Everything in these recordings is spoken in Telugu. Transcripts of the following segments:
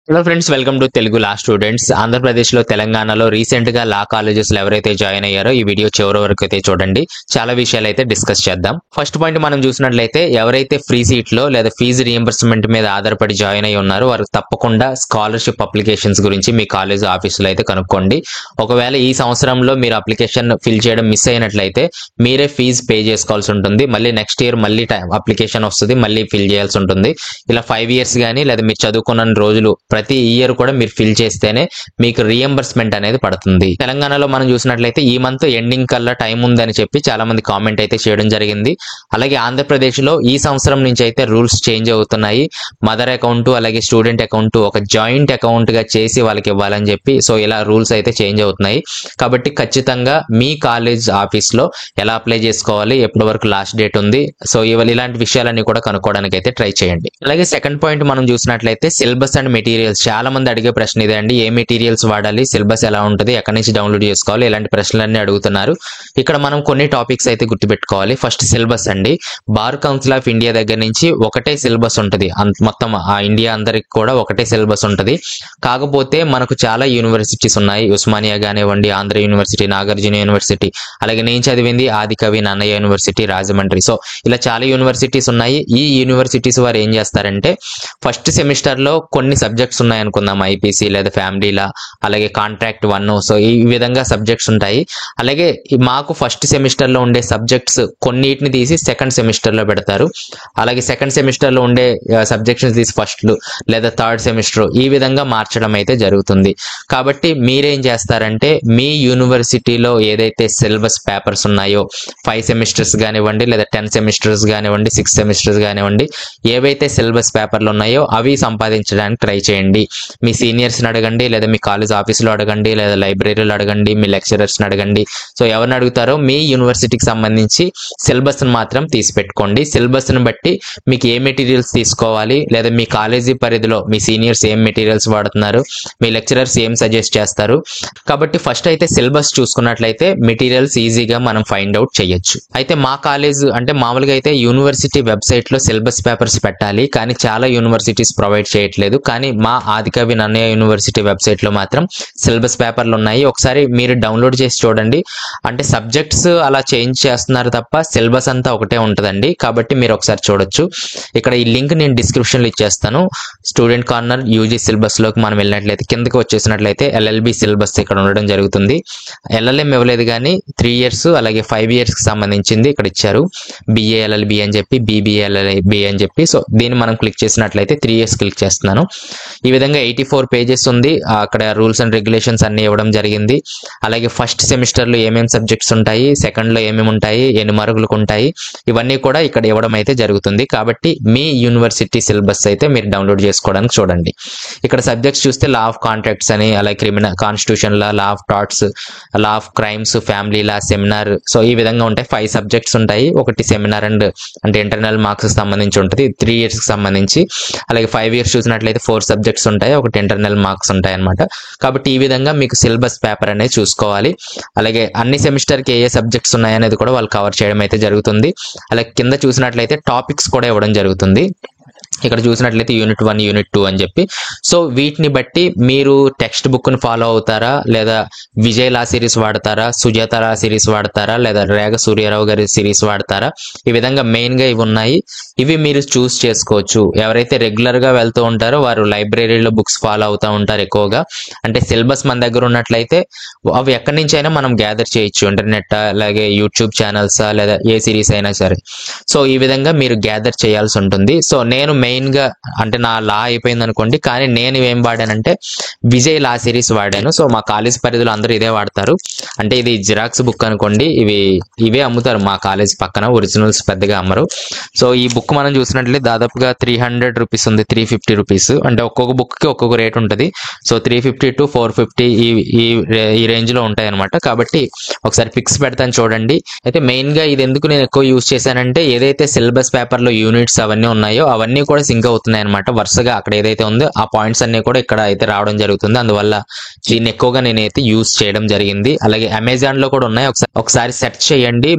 Hello friends, welcome to Telugu law students. ఆంధ్రప్రదేశ్లో తెలంగాణలో రీసెంట్గా లా కాలేజెస్లో ఎవరైతే జాయిన్ అయ్యారో ఈ వీడియో చివరి వరకు అయితే చూడండి. చాలా విషయాలు అయితే డిస్కస్ చేద్దాం. ఫస్ట్ పాయింట్ మనం చూసినట్లయితే ఎవరైతే ఫ్రీ సీట్లో లేదా ఫీజు రియంబర్స్మెంట్ మీద ఆధారపడి జాయిన్ అయ్యి ఉన్నారో వారు తప్పకుండా స్కాలర్షిప్ అప్లికేషన్స్ గురించి మీ కాలేజ్ ఆఫీసులో అయితే కనుక్కోండి. ఒకవేళ ఈ సంవత్సరంలో మీరు అప్లికేషన్ ఫిల్ చేయడం మిస్ అయినట్లయితే మీరే ఫీజు పే చేసుకోవాల్సి ఉంటుంది. మళ్ళీ నెక్స్ట్ ఇయర్ మళ్ళీ అప్లికేషన్ వస్తుంది, మళ్ళీ ఫిల్ చేయాల్సి ఉంటుంది. ఇలా 5 years కానీ లేదా మీరు చదువుకున్న రోజులు ప్రతి ఇయర్ కూడా మీరు ఫిల్ చేస్తేనే మీకు రియంబర్స్మెంట్ అనేది పడుతుంది. తెలంగాణలో మనం చూసినట్లయితే ఈ మంత్ ఎండింగ్ కల్లా టైం ఉందని చెప్పి చాలా మంది కామెంట్ అయితే చేయడం జరిగింది. అలాగే ఆంధ్రప్రదేశ్ లో ఈ సంవత్సరం నుంచి అయితే రూల్స్ చేంజ్ అవుతున్నాయి. మదర్ అకౌంట్ అలాగే స్టూడెంట్ అకౌంట్ ఒక జాయింట్ అకౌంట్ గా చేసి వాళ్ళకి ఇవ్వాలని చెప్పి సో ఇలా రూల్స్ అయితే చేంజ్ అవుతున్నాయి. కాబట్టి ఖచ్చితంగా మీ కాలేజ్ ఆఫీస్ లో ఎలా అప్లై చేసుకోవాలి, ఎప్పటి వరకు లాస్ట్ డేట్ ఉంది, సో ఇలాంటి విషయాలన్నీ కూడా కనుక్కోవడానికి అయితే ట్రై చేయండి. అలాగే సెకండ్ పాయింట్ మనం చూసినట్లయితే సిలబస్ అండ్ మెటీరియల్స్. చాలా మంది అడిగే ప్రశ్న ఇదే అండి, ఏ మెటీరియల్స్ వాడాలి, సిలబస్ ఎలా ఉంటుంది, ఎక్కడి నుంచి డౌన్లోడ్ చేసుకోవాలి, ఇలాంటి ప్రశ్నలన్నీ అడుగుతున్నారు. ఇక్కడ మనం కొన్ని టాపిక్స్ అయితే గుర్తుపెట్టుకోవాలి. ఫస్ట్ సిలబస్ అండి. బార్ కౌన్సిల్ ఆఫ్ ఇండియా దగ్గర నుంచి ఒకటే సిలబస్ ఉంటుంది. మొత్తం ఆ ఇండియా అందరికి కూడా ఒకటే సిలబస్ ఉంటుంది. కాకపోతే మనకు చాలా యూనివర్సిటీస్ ఉన్నాయి. ఉస్మానియా కానివ్వండి, ఆంధ్ర యూనివర్సిటీ, నాగార్జున యూనివర్సిటీ, అలాగే నేను చదివింది ఆదికవి నన్నయ్య యూనివర్సిటీ రాజమండ్రి. సో ఇలా చాలా యూనివర్సిటీస్ ఉన్నాయి. ఈ యూనివర్సిటీస్ వారు ఏం చేస్తారంటే ఫస్ట్ సెమిస్టర్ లో కొన్ని సబ్జెక్ట్స్ ఉన్నాయి అనుకుందాం, ఐపీసీ లేదా ఫ్యామిలీ లా, అలాగే కాంట్రాక్ట్ 1, సో ఈ విధంగా సబ్జెక్ట్స్ ఉంటాయి. అలాగే మాకు ఫస్ట్ సెమిస్టర్ లో ఉండే సబ్జెక్ట్స్ కొన్నిటిని తీసి సెకండ్ సెమిస్టర్ లో పెడతారు. అలాగే సెకండ్ సెమిస్టర్ లో ఉండే సబ్జెక్ట్స్ తీసి ఫస్ట్ లేదా థర్డ్ సెమిస్టర్ ఈ విధంగా మార్చడం అయితే జరుగుతుంది. కాబట్టి మీరేం చేస్తారంటే మీ యూనివర్సిటీలో ఏదైతే సిలబస్ పేపర్స్ ఉన్నాయో 5 సెమిస్టర్స్ కానివ్వండి లేదా 10 సెమిస్టర్స్ కానివ్వండి 6 సెమిస్టర్స్ కానివ్వండి, ఏవైతే సిలబస్ పేపర్లు ఉన్నాయో అవి సంపాదించడానికి ట్రై చేయండి. మీ సీనియర్స్ని అడగండి, లేదా మీ కాలేజ్ ఆఫీస్లో అడగండి, లేదా లైబ్రరీలో అడగండి, మీ లెక్చరర్స్ని అడగండి. సో ఎవరిని అడుగుతారో మీ యూనివర్సిటీకి సంబంధించి సిలబస్ని మాత్రం తీసి పెట్టుకోండి. సిలబస్ని బట్టి మీకు ఏ మెటీరియల్స్ తీసుకోవాలి, లేదా మీ కాలేజీ పరిధిలో మీ సీనియర్స్ ఏం మెటీరియల్స్ వాడుతున్నారు, మీ లెక్చరర్స్ ఏం సజెస్ట్ చేస్తారు. కాబట్టి ఫస్ట్ అయితే సిలబస్ చూసుకున్నట్లయితే మెటీరియల్స్ ఈజీగా మనం ఫైండ్ అవుట్ చేయొచ్చు. అయితే మా కాలేజ్ అంటే మామూలుగా అయితే యూనివర్సిటీ వెబ్సైట్లో సిలబస్ పేపర్స్ పెట్టాలి, కానీ చాలా యూనివర్సిటీస్ ప్రొవైడ్ చేయట్లేదు. కానీ మా ఆదికవి నన్నయ్య యూనివర్సిటీ వెబ్సైట్ లో మాత్రం సిలబస్ పేపర్లు ఉన్నాయి. ఒకసారి మీరు డౌన్లోడ్ చేసి చూడండి. అంటే సబ్జెక్ట్స్ అలా చేంజ్ చేస్తున్నారు తప్ప సిలబస్ అంతా ఒకటే ఉంటుందండి. కాబట్టి మీరు ఒకసారి చూడొచ్చు. ఇక్కడ ఈ లింక్ నేను డిస్క్రిప్షన్ లో ఇచ్చేస్తాను. స్టూడెంట్ కార్నర్ యూజీ సిలబస్ లోకి మనం వెళ్ళినట్లయితే కిందకి వచ్చేసినట్లయితే ఎల్ఎల్బి సిలబస్ ఇక్కడ ఉండడం జరుగుతుంది. ఎల్ఎల్ఎం ఇవ్వలేదు కానీ 3 years అలాగే 5 years కి సంబంధించింది ఇక్కడ ఇచ్చారు. బిఏ ఎల్ఎల్బి అని చెప్పి, బీబీఏ ఎల్ఎల్బి అని చెప్పి. సో దీన్ని మనం క్లిక్ చేసినట్లయితే 3 years క్లిక్ చేస్తున్నాను. ఈ విధంగా 84 pages ఉంది. అక్కడ రూల్స్ అండ్ రెగ్యులేషన్స్ అన్ని ఇవ్వడం జరిగింది. అలాగే ఫస్ట్ సెమిస్టర్ లో ఏమేమి సబ్జెక్ట్స్ ఉంటాయి, సెకండ్ లో ఏమేమి ఉంటాయి, ఎన్ని మార్కులకు ఉంటాయి, ఇవన్నీ కూడా ఇక్కడ ఇవ్వడం అయితే జరుగుతుంది. కాబట్టి మీ యూనివర్సిటీ సిలబస్ అయితే మీరు డౌన్లోడ్ చేసుకోవడానికి చూడండి. ఇక్కడ సబ్జెక్ట్స్ చూస్తే లా ఆఫ్ కాంట్రాక్ట్స్ అని, అలాగే criminal constitution law of torts, law of crimes, family law, seminar, so ఈ విధంగా ఉంటాయి. 5 subjects ఉంటాయి. ఒకటి సెమినార్ అంటే ఇంటర్నల్ మార్క్స్ సంబంధించి ఉంటుంది 3 years కి సంబంధించి. అలాగే 5 years చూసినట్లయితే 4 subjects ఉంటాయి, ఒకటి ఇంటర్నల్ మార్క్స్ ఉంటాయి అన్నమాట. కాబట్టి ఈ విధంగా మీకు సిలబస్ పేపర్ అనేది చూసుకోవాలి. అలాగే అన్ని సెమిస్టర్ కి ఏ సబ్జెక్ట్స్ ఉన్నాయి అనేది కూడా వాళ్ళు కవర్ చేయడం అయితే జరుగుతుంది. అలాగే కింద చూసినట్లయితే టాపిక్స్ కూడా ఇవ్వడం జరుగుతుంది. ఇక్కడ చూసినట్లయితే యూనిట్ 1, యూనిట్ 2 అని చెప్పి. సో వీటిని బట్టి మీరు టెక్స్ట్ బుక్ ని ఫాలో అవుతారా, లేదా విజయ్ లా సిరీస్ వాడతారా, సుజాత లా సిరీస్ వాడతారా, లేదా రేగ సూర్యారావు గారి సిరీస్ వాడతారా, ఈ విధంగా మెయిన్ గా ఇవి ఉన్నాయి. ఇవి మీరు చూస్ చేసుకోవచ్చు. ఎవరైతే రెగ్యులర్ గా వెళ్తూ ఉంటారో వారు లైబ్రరీలో బుక్స్ ఫాలో అవుతూ ఉంటారు ఎక్కువగా. అంటే సిలబస్ మన దగ్గర ఉన్నట్లయితే అవి ఎక్కడి నుంచి అయినా మనం గ్యాదర్ చేయొచ్చు. ఇంటర్నెట్, అలాగే యూట్యూబ్ ఛానల్స్, లేదా ఏ సిరీస్ అయినా సరే. సో ఈ విధంగా మీరు గ్యాదర్ చేయాల్సి ఉంటుంది. సో నేను మెయిన్ గా అంటే నా లా అయిపోయింది అనుకోండి, కానీ నేను ఏం వాడానంటే విజయ్ లా సిరీస్ వాడాను. సో మా కాలేజ్ పరిధిలో అందరూ ఇదే వాడతారు. అంటే ఇది జిరాక్స్ బుక్ అనుకోండి, ఇవే అమ్ముతారు మా కాలేజ్ పక్కన, ఒరిజినల్స్ పెద్దగా అమ్మరు. సో ఈ బుక్ మనం చూసినట్లయితే దాదాపుగా 300 rupees ఉంది, 350 rupees. అంటే ఒక్కొక్క బుక్ కి ఒక్కొక్క రేట్ ఉంటుంది. సో 350 to 450 ఈ రేంజ్ లో ఉంటాయి అనమాట. కాబట్టి ఒకసారి పిక్స్ పెడతాను చూడండి. అయితే మెయిన్ గా ఇది ఎందుకు నేను ఎక్కువ యూజ్ చేశానంటే ఏదైతే సిలబస్ పేపర్ లో యూనిట్స్ అవన్నీ ఉన్నాయో అవన్నీ కూడా కూడా సింక్ అవుతున్నాయి అనమాట. వరుసగా అక్కడ ఏదైతే ఉందో ఆ పాయింట్స్ అన్ని కూడా ఇక్కడ అయితే రావడం జరుగుతుంది. అందువల్ల దీన్ని ఎక్కువగా నేనైతే యూజ్ చేయడం జరిగింది. అలాగే అమెజాన్ లో కూడా ఉన్నాయి, ఒకసారి సెర్చ్ చేయండి.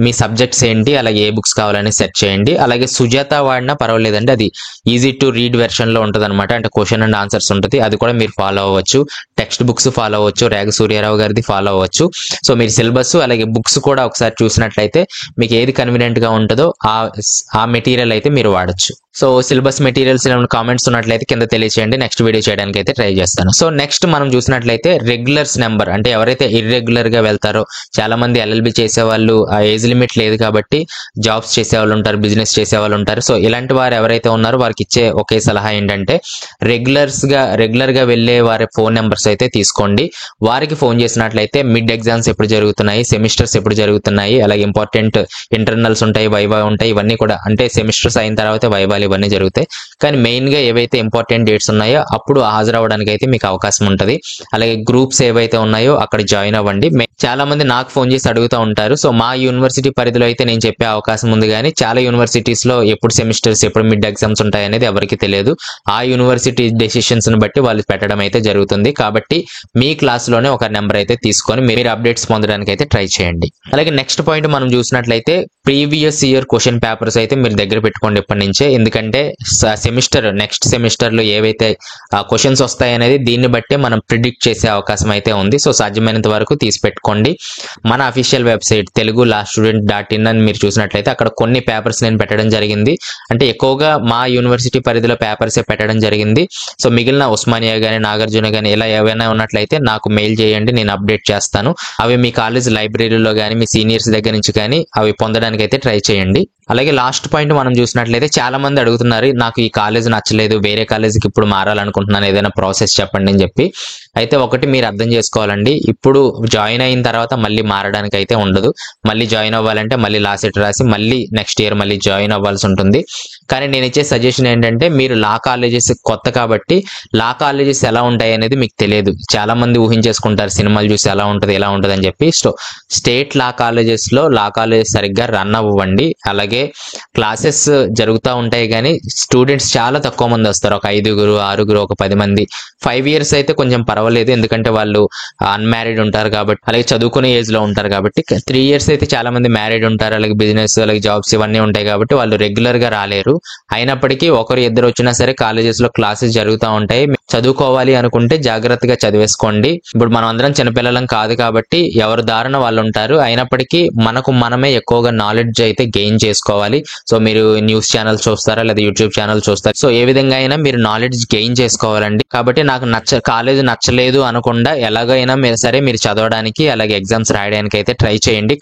మీ సబ్జెక్ట్స్ ఏంటి, అలాగే ఏ బుక్స్ కావాలని సెర్చ్ చేయండి. అలాగే సుజాత వాడినా పర్వాలేదండి, అది ఈజీ టు రీడ్ వెర్షన్ లో ఉంటుంది అనమాట. అంటే క్వశ్చన్ అండ్ ఆన్సర్స్ ఉంటుంది, అది కూడా మీరు ఫాలో అవ్వచ్చు. టెక్స్ట్ బుక్స్ ఫాలో అవ్వచ్చు, రేగ సూర్యారావు గారిది ఫాలో అవ్వచ్చు. సో మీరు సిలబస్ అలాగే బుక్స్ కూడా ఒకసారి చూసినట్లయితే మీకు ఏది కన్వీనియంట్ గా ఉంటుందో ఆ మెటీరియల్ అయితే మీరు వాడచ్చు. సో సిలబస్ మెటీరియల్స్ ఏమైనా కామెంట్స్ ఉన్నట్లయితే కింద తెలియచేయండి, నెక్స్ట్ వీడియో చేయడానికి అయితే ట్రై చేస్తాను. సో నెక్స్ట్ మనం చూసినట్లయితే రెగ్యులర్స్ నెంబర్, అంటే ఎవరైతే ఇర్రెగ్యులర్ గా వెళ్తారో, చాలా మంది ఎల్ఎల్బి చేసేవాళ్ళు ఆ ఏజ్ లిమిట్ లేదు కాబట్టి జాబ్స్ చేసేవాళ్ళు ఉంటారు, బిజినెస్ చేసేవాళ్ళు ఉంటారు. సో ఇలాంటి వారు ఎవరైతే ఉన్నారో వారికి ఇచ్చే ఒకే సలహా ఏంటంటే రెగ్యులర్ గా వెళ్లే వారి ఫోన్ నెంబర్స్ అయితే తీసుకోండి. వారికి ఫోన్ చేసినట్లయితే మిడ్ ఎగ్జామ్స్ ఎప్పుడు జరుగుతున్నాయి, సెమిస్టర్స్ ఎప్పుడు జరుగుతున్నాయి, అలాగే ఇంపార్టెంట్ ఇంటర్నల్స్ ఉంటాయి, వైవా ఉంటాయి, ఇవన్నీ కూడా, అంటే సెమిస్టర్స్ అయిన తర్వాత వైవాలు ఇవన్నీ జరుగుతాయి. కానీ మెయిన్ గా ఏవైతే ఇంపార్టెంట్ డేట్స్ ఉన్నాయో అప్పుడు హాజరవడానికి అయితే మీకు అవకాశం ఉంటుంది. అలాగే గ్రూప్స్ ఏవైతే ఉన్నాయో అక్కడ జాయిన్ అవ్వండి. చాలా మంది నాకు ఫోన్ చేసి అడుగుతూ ఉంటారు. సో మా యూనివర్సిటీ పరిధిలో అయితే నేను చెప్పే అవకాశం ఉంది, కానీ చాలా యూనివర్సిటీస్ లో ఎప్పుడు సెమిస్టర్స్ ఎప్పుడు మిడ్ ఎగ్జామ్స్ ఉంటాయి అనేది ఎవరికి తెలియదు. ఆ యూనివర్సిటీ డెసిషన్స్ ని బట్టి వాళ్ళు పెట్టడం అయితే జరుగుతుంది. కాబట్టి మీ క్లాస్ లోనే ఒక నెంబర్ అయితే తీసుకొని మీరు అప్డేట్స్ పొందడానికి అయితే ట్రై చేయండి. అలాగే నెక్స్ట్ పాయింట్ మనం చూసినట్లయితే ప్రీవియస్ ఇయర్ క్వశ్చన్ పేపర్స్ అయితే మీరు దగ్గర పెట్టుకోండి ఇప్పటి నుంచే. ఎందుకంటే నెక్స్ట్ సెమిస్టర్ లో ఏవైతే క్వశ్చన్స్ వస్తాయి అనేది దీన్ని బట్టే మనం ప్రిడిక్ట్ చేసే అవకాశం అయితే ఉంది. సో సాధ్యమైనంత వరకు తీసి పెట్టుకోండి. మన అఫీషియల్ వెబ్సైట్ telugulaststudent.in అని మీరు చూసినట్లయితే అక్కడ కొన్ని పేపర్స్ నేను పెట్టడం జరిగింది. అంటే ఎక్కువగా మా యూనివర్సిటీ పరిధిలో పేపర్సే పెట్టడం జరిగింది. సో మిగిలిన ఉస్మానియా గానీ, నాగార్జున గానీ ఇలా ఏవైనా ఉన్నట్లయితే నాకు మెయిల్ చేయండి, నేను అప్డేట్ చేస్తాను. అవి మీ కాలేజ్ లైబ్రరీలో కానీ మీ సీనియర్స్ దగ్గర నుంచి కానీ అవి పొందడానికి అయితే ట్రై చేయండి. అలాగే లాస్ట్ పాయింట్ మనం చూసినట్లయితే చాలా మంది అడుగుతున్నారు, నాకు ఈ కాలేజ్ నచ్చలేదు, వేరే కాలేజీకి ఇప్పుడు మారాలనుకుంటున్నాను, ఏదైనా ప్రాసెస్ చెప్పండి అని చెప్పి. అయితే ఒకటి మీరు అర్థం చేసుకోవాలండి, ఇప్పుడు జాయిన్ అయిన తర్వాత మళ్ళీ మారడానికి అయితే ఉండదు. మళ్ళీ జాయిన్ అవ్వాలంటే మళ్ళీ లా సెట్ రాసి మళ్ళీ నెక్స్ట్ ఇయర్ మళ్ళీ జాయిన్ అవ్వాల్సి ఉంటుంది. కానీ నేను ఇచ్చే సజెషన్ ఏంటంటే, మీరు లా కాలేజెస్ కొత్త కాబట్టి లా కాలేజెస్ ఎలా ఉంటాయి అనేది మీకు తెలియదు. చాలా మంది ఊహించేసుకుంటారు సినిమాలు చూసి ఎలా ఉంటుంది ఎలా ఉంటుంది అని చెప్పి. సో స్టేట్ లా కాలేజెస్ లో లా కాలేజెస్ సరిగ్గా రన్ అవ్వండి. అలాగే క్లాసెస్ జరుగుతూ ఉంటాయి కానీ స్టూడెంట్స్ చాలా తక్కువ మంది వస్తారు, ఒక 5, 6, ఒక 10 మంది. 5 years అయితే కొంచెం పర్వాలేదు, ఎందుకంటే వాళ్ళు అన్మ్యారీడ్ ఉంటారు కాబట్టి, అలాగే చదువుకునే ఏజ్ లో ఉంటారు కాబట్టి. 3 years అయితే చాలా మంది మ్యారీడ్ ఉంటారు, అలాగే బిజినెస్ అలాగే జాబ్స్ ఇవన్నీ ఉంటాయి కాబట్టి వాళ్ళు రెగ్యులర్ గా రాలేరు. అయినప్పటికీ ఒకరు ఇద్దరు వచ్చినా సరే కాలేజెస్ లో క్లాసెస్ జరుగుతూ ఉంటాయి. చదువుకోవాలి అనుకుంటే జాగ్రత్తగా చదివేసుకోండి. ఇప్పుడు మనం అందరం చిన్నపిల్లలం కాదు కాబట్టి ఎవరి దారిన వాళ్ళు ఉంటారు. అయినప్పటికీ మనమే ఎక్కువగా నాలెడ్జ్ అయితే గెయిన్ చేసుకోవాలి. సో మీరు న్యూస్ ఛానల్స్ చూస్తారా లేదా యూట్యూబ్ ఛానల్ చూస్తారా, సో ఏ విధంగా అయినా మీరు నాలెడ్జ్ గెయిన్ చేసుకోవాలండి. కాబట్టి నాకు కాలేజ్ నచ్చలేదు అనకుండా ఎలాగైనా మీరు చదవడానికి అలాగే ఎగ్జామ్స్ రాయడానికి అయితే ట్రై చేయండి.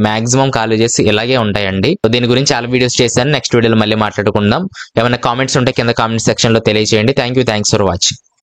మాక్సిమం కాలేజెస్ ఇలాగే ఉంటాయండి. దీని గురించి చాలా వీడియోస్ చేశాను, నెక్స్ట్ వీడియోలో మళ్ళీ మాట్లాడుకుందాం. ఏమైనా కామెంట్స్ ఉంటే కింద కామెంట్ సెక్షన్ లో తెలియజేయండి. Thanks for watching.